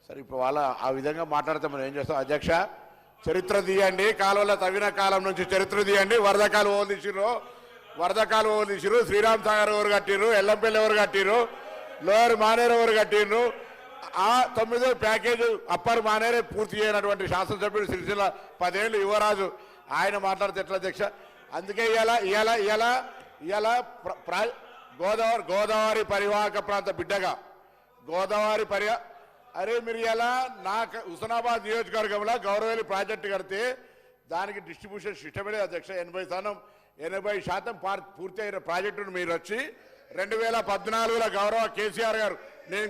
సరే ఇప్పుడు వాళ్ళ ఆ విధంగా మాట్లాడితే మనం ఏం చేస్తాం? అధ్యక్ష, చరిత్ర తీయండి, కాలువల తవ్విన కాలం నుంచి చరిత్ర తీయండి. వరదకాలు ఓదిసిరు, శ్రీరామ్ సాగర్ ఎవరు కట్టిరు, ఎల్లంపల్లి ఎవరు కట్టిరు, లోయర్ మానేరు ఎవరు కట్టిరు, ఆ 9వ ప్యాకేజ్ అప్పర్ మానేరే పూర్తి చేయనటువంటి శాసనసభ్యుడు సిరిసిల్ల 10 ఏళ్ళు యువరాజు ఆయన మాట్లాడితే ఎట్లా అధ్యక్ష? అందుకే ఇవాళ గోదావరి పరివాహక ప్రాంత బిడ్డగా అరే మీరు ఇలా నాకు హుస్నాబాద్ నియోజకవర్గంలో గౌరవేలి ప్రాజెక్టు కడితే దానికి డిస్ట్రిబ్యూషన్ సిస్టమే లేదు అధ్యక్ష. 80% పూర్తి అయిన ప్రాజెక్టును మీరు వచ్చి 2014లో గౌరవ కేసీఆర్ గారు నేను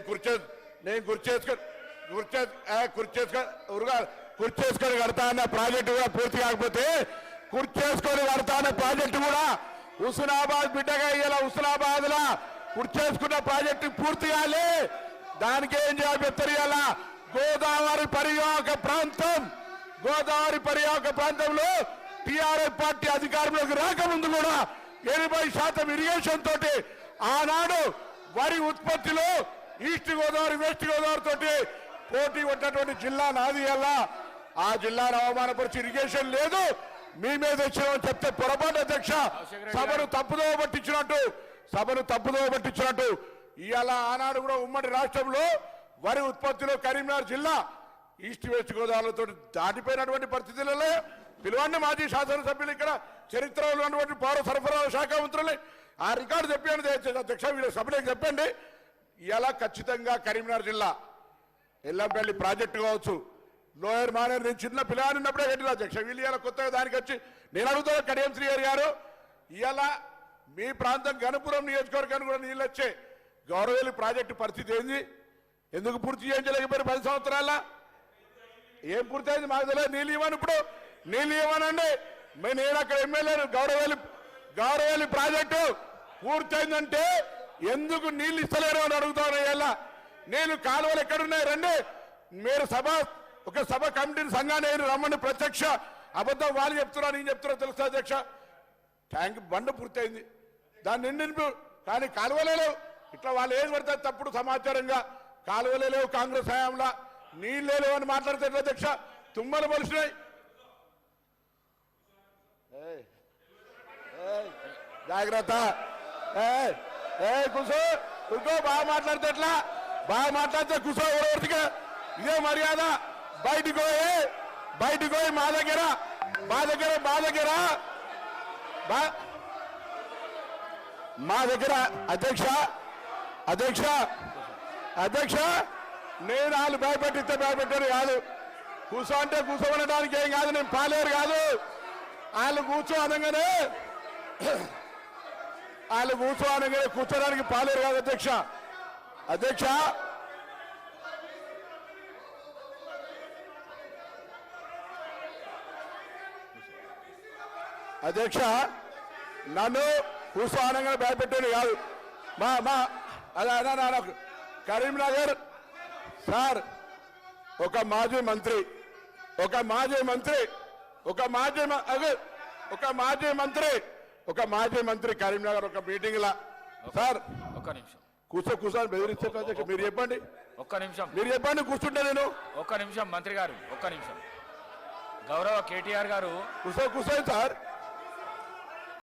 కుర్చేసుకొని కడతా అన్న ప్రాజెక్టు కూడా పూర్తి కాకపోతే కుర్చేసుకొని కడతా అన్న ప్రాజెక్టు కూడా హుస్నాబాద్ బిడ్డగా ఇలా హుస్నాబాద్ లా కుర్చేసుకున్న ప్రాజెక్టు పూర్తి కాలే. దానికి ఏం చేయాలి చెప్తారు? ఇలా గోదావరి పరివాహక ప్రాంతంలో టీఆర్ఎస్ పార్టీ అధికారంలోకి రాకముందు కూడా 80% ఇరిగేషన్ తోటి ఆనాడు వరి ఉత్పత్తిలో ఈస్ట్ గోదావరి వెస్ట్ గోదావరి తోటి పోటీ ఉన్నటువంటి జిల్లా నాది. అలా ఆ జిల్లాను అవమానపరిచి ఇరిగేషన్ లేదు మీ మీద వచ్చినామని చెప్తే పొరపాటు అధ్యక్ష. సభను తప్పుదోవ పట్టించినట్టు ఇవాళ ఆనాడు కూడా ఉమ్మడి రాష్ట్రంలో వరి ఉత్పత్తిలో కరీంనగర్ జిల్లా ఈస్ట్ వెస్ట్ గోదావరితో దాటిపోయినటువంటి పరిస్థితులలో పిలువండి మాజీ శాసనసభ్యులు, ఇక్కడ చరిత్రలో ఉన్నటువంటి పౌర సరఫరాల శాఖ మంత్రులు ఆ రికార్డు చెప్పండి అధ్యక్ష, వీళ్ళ సభ్యులకు చెప్పండి. ఇలా ఖచ్చితంగా కరీంనగర్ జిల్లా ఎల్లంపల్లి ప్రాజెక్టు కావచ్చు, లోయర్ మానేరు నేను చిన్న పిల్లగాని ఉన్నప్పుడే కట్టిన అధ్యక్ష. వీళ్ళు ఇలా కొత్తగా దానికి వచ్చి నేను అడుగుతా కడియం శ్రీహరి గారు, ఇలా మీ ప్రాంతం గణపురం నియోజకవర్గానికి కూడా నీళ్ళు వచ్చే గౌరవేలి ప్రాజెక్టు పరిస్థితి ఏంది? ఎందుకు పూర్తి చేయించలేకపోయారు 10 సంవత్సరాల? ఏం పూర్తయింది మాకు తెలియదు. నీళ్ళు ఇవ్వను, ఇప్పుడు నీళ్ళు ఇవ్వనండి. నేను అక్కడ ఎమ్మెల్యేను. గౌరవేలి ప్రాజెక్టు పూర్తయిందంటే ఎందుకు నీళ్ళు ఇస్తలేరు అని అడుగుతాను. ఇలా నీళ్ళు కాలువలు ఎక్కడున్నాయి రండి, మీరు ఒక సభ కమిటీని సంఘాన్ని రమ్మని ప్రత్యక్ష అబద్ధం వాళ్ళు చెప్తున్నారు, నేను చెప్తున్నా తెలుసా అధ్యక్ష? ట్యాంక్ బండ పూర్తయింది, దాన్ని నిండి కానీ కాలువలే లేవు. ఇట్లా వాళ్ళు ఏది పడితే తప్పుడు సమాచారంగా కాలువలే లేవు, కాంగ్రెస్ హయాంలో నీళ్ళే లేవు అని మాట్లాడితే అధ్యక్ష తుమ్మలు పలిసినాయి. జాగ్రత్త, కూర్చో బాగా మాట్లాడితే ఎట్లా? బాగా మాట్లాడితే కూర్చో, ఎవరికి ఇదే మర్యాద. బయటికి పోయి మా దగ్గర అధ్యక్ష నేను వాళ్ళు భయపెట్టిస్తే భయపెట్టారు కాదు. కూర్చో అంటే కూర్చోబడడానికి ఏం కాదు, నేను పాలేరు కాదు. వాళ్ళు కూర్చో అనగానే కూర్చోడానికి పాలేరు కాదు అధ్యక్ష. నన్ను కూర్చో అనగానే భయపెట్టారు కాదు. అదే కరీంనగర్ సార్ ఒక మాజీ మంత్రి కరీంనగర్ ఒక మీటింగ్ లా సార్ ఒక్క నిమిషం కూర్చొని బెదిరిస్తారు అధ్యక్ష. మీరు చెప్పండి, ఒక్క నిమిషం మీరు చెప్పండి, కూర్చుంటే నేను ఒక్క నిమిషం మంత్రి గారు ఒక్క నిమిషం. గౌరవ కేటీఆర్ గారు కూర్చోండి సార్.